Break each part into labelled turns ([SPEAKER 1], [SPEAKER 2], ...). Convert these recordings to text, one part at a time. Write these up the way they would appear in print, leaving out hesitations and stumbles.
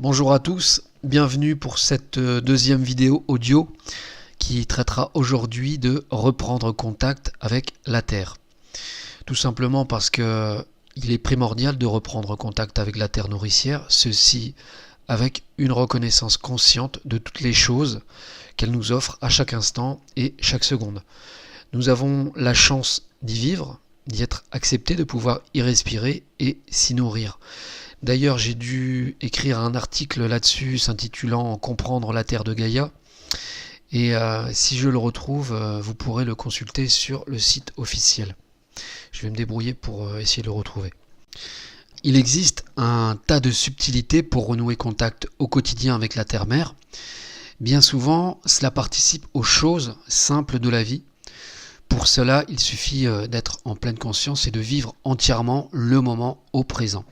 [SPEAKER 1] Bonjour à tous, bienvenue pour cette deuxième vidéo audio qui traitera aujourd'hui de reprendre contact avec la Terre. Tout simplement parce que il est primordial de reprendre contact avec la Terre nourricière, ceci avec une reconnaissance consciente de toutes les choses qu'elle nous offre à chaque instant et chaque seconde. Nous avons la chance d'y vivre, d'y être accepté, de pouvoir y respirer et s'y nourrir. D'ailleurs, j'ai dû écrire un article là-dessus s'intitulant Comprendre la Terre de Gaïa. Et si je le retrouve, vous pourrez le consulter sur le site officiel. Je vais me débrouiller pour essayer de le retrouver. Il existe un tas de subtilités pour renouer contact au quotidien avec la Terre-Mère. Bien souvent, cela participe aux choses simples de la vie. Pour cela, il suffit d'être en pleine conscience et de vivre entièrement le moment au présent.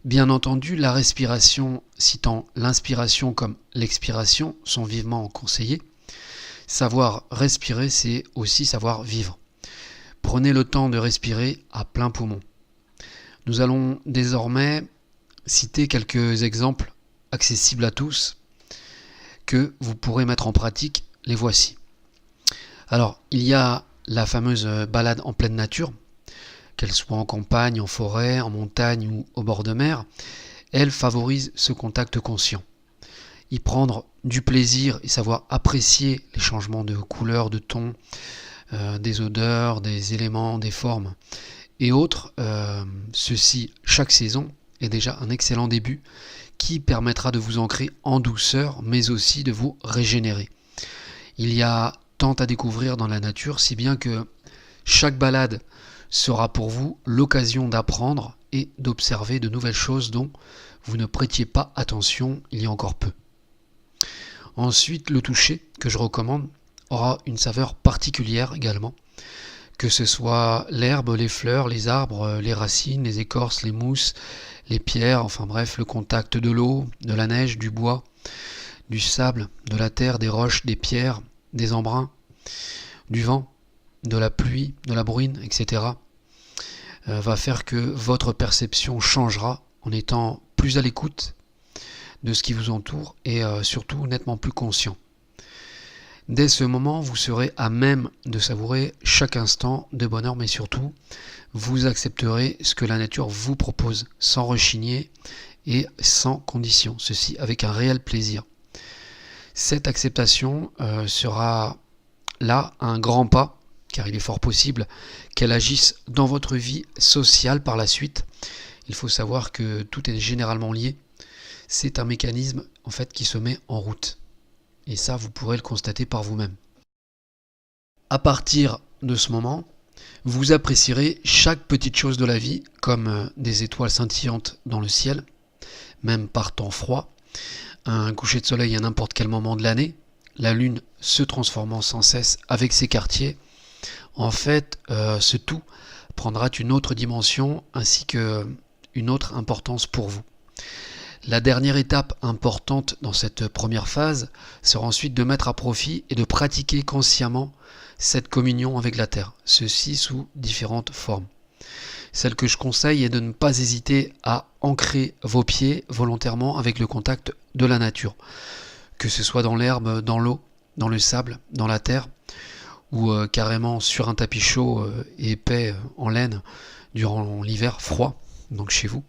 [SPEAKER 1] Bien entendu, la respiration, citant l'inspiration comme l'expiration, sont vivement conseillées. Savoir respirer, c'est aussi savoir vivre. Prenez le temps de respirer à plein poumon. Nous allons désormais citer quelques exemples accessibles à tous que vous pourrez mettre en pratique. Les voici. Alors, il y a la fameuse balade en pleine nature, qu'elle soit en campagne, en forêt, en montagne ou au bord de mer, elle favorise ce contact conscient. Y prendre du plaisir et savoir apprécier les changements de couleur, de ton, des odeurs, des éléments, des formes et autres, ceci chaque saison est déjà un excellent début qui permettra de vous ancrer en douceur mais aussi de vous régénérer. Il y a tant à découvrir dans la nature, si bien que chaque balade sera pour vous l'occasion d'apprendre et d'observer de nouvelles choses dont vous ne prêtiez pas attention il y a encore peu. Ensuite, le toucher, que je recommande, aura une saveur particulière également, que ce soit l'herbe, les fleurs, les arbres, les racines, les écorces, les mousses, les pierres, enfin bref, le contact de l'eau, de la neige, du bois, du sable, de la terre, des roches, des pierres, des embruns, du vent, de la pluie, de la bruine, etc. va faire que votre perception changera en étant plus à l'écoute de ce qui vous entoure et surtout nettement plus conscient. Dès ce moment, vous serez à même de savourer chaque instant de bonheur, mais surtout, vous accepterez ce que la nature vous propose sans rechigner et sans condition, ceci avec un réel plaisir. Cette acceptation sera là un grand pas, car il est fort possible qu'elle agisse dans votre vie sociale par la suite. Il faut savoir que tout est généralement lié. C'est un mécanisme en fait qui se met en route. Et ça, vous pourrez le constater par vous-même. À partir de ce moment, vous apprécierez chaque petite chose de la vie, comme des étoiles scintillantes dans le ciel, même par temps froid, un coucher de soleil à n'importe quel moment de l'année, la lune se transformant sans cesse avec ses quartiers. En fait, ce tout prendra une autre dimension ainsi qu'une autre importance pour vous. La dernière étape importante dans cette première phase sera ensuite de mettre à profit et de pratiquer consciemment cette communion avec la Terre, ceci sous différentes formes. Celle que je conseille est de ne pas hésiter à ancrer vos pieds volontairement avec le contact de la nature, que ce soit dans l'herbe, dans l'eau, dans le sable, dans la terre, ou carrément sur un tapis chaud et épais en laine durant l'hiver froid, donc chez vous.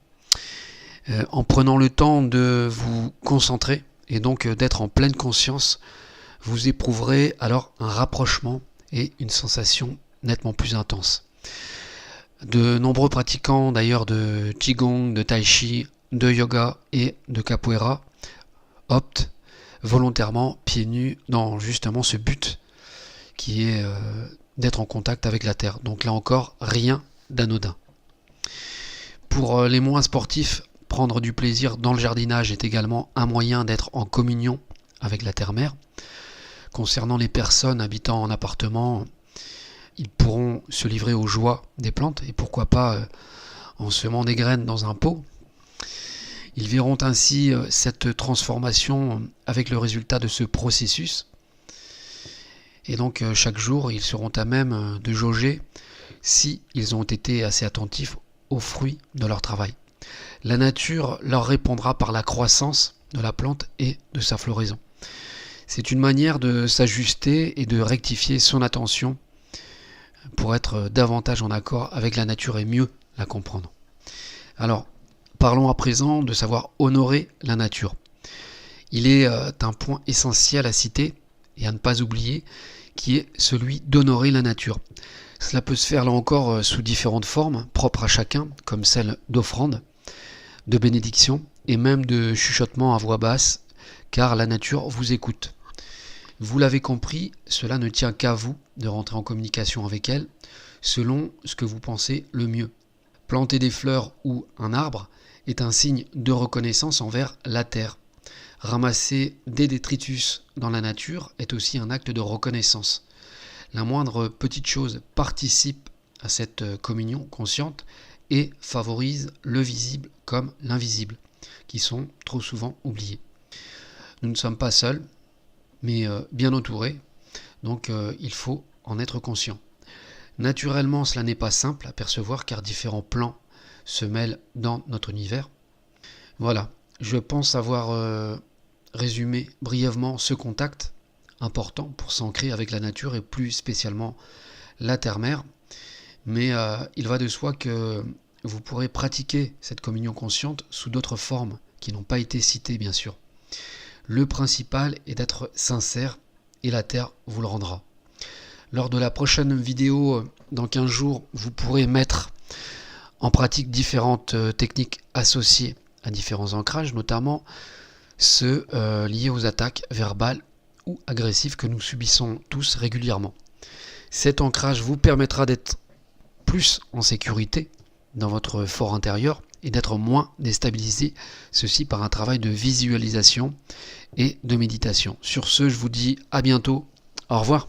[SPEAKER 1] En prenant le temps de vous concentrer et donc d'être en pleine conscience, vous éprouverez alors un rapprochement et une sensation nettement plus intense. De nombreux pratiquants d'ailleurs de Qigong, de Tai Chi, de yoga et de capoeira optent volontairement pieds nus dans justement ce but qui est d'être en contact avec la Terre. Donc là encore, rien d'anodin. Pour les moins sportifs, prendre du plaisir dans le jardinage est également un moyen d'être en communion avec la Terre-Mère. Concernant les personnes habitant en appartement, ils pourront se livrer aux joies des plantes et pourquoi pas en semant des graines dans un pot. Ils verront ainsi cette transformation avec le résultat de ce processus. Et donc chaque jour, ils seront à même de jauger si ils ont été assez attentifs aux fruits de leur travail. La nature leur répondra par la croissance de la plante et de sa floraison. C'est une manière de s'ajuster et de rectifier son attention pour être davantage en accord avec la nature et mieux la comprendre. Alors, parlons à présent de savoir honorer la nature. Il est un point essentiel à citer et à ne pas oublier, qui est celui d'honorer la nature. Cela peut se faire là encore sous différentes formes, propres à chacun, comme celle d'offrande, de bénédiction et même de chuchotement à voix basse, car la nature vous écoute. Vous l'avez compris, cela ne tient qu'à vous de rentrer en communication avec elle, selon ce que vous pensez le mieux. Planter des fleurs ou un arbre est un signe de reconnaissance envers la terre. Ramasser des détritus dans la nature est aussi un acte de reconnaissance. La moindre petite chose participe à cette communion consciente et favorise le visible comme l'invisible, qui sont trop souvent oubliés. Nous ne sommes pas seuls, mais bien entourés, donc il faut en être conscient. Naturellement, cela n'est pas simple à percevoir car différents plans se mêlent dans notre univers. Voilà, je pense avoir résumé brièvement ce contact important pour s'ancrer avec la nature et plus spécialement la terre-mère. Mais il va de soi que vous pourrez pratiquer cette communion consciente sous d'autres formes qui n'ont pas été citées bien sûr. Le principal est d'être sincère et la terre vous le rendra. Lors de la prochaine vidéo, dans 15 jours, vous pourrez mettre en pratique différentes techniques associées à différents ancrages, notamment ceux liés aux attaques verbales ou agressives que nous subissons tous régulièrement. Cet ancrage vous permettra d'être plus en sécurité dans votre fort intérieur et d'être moins déstabilisé, ceci par un travail de visualisation et de méditation. Sur ce, je vous dis à bientôt, au revoir.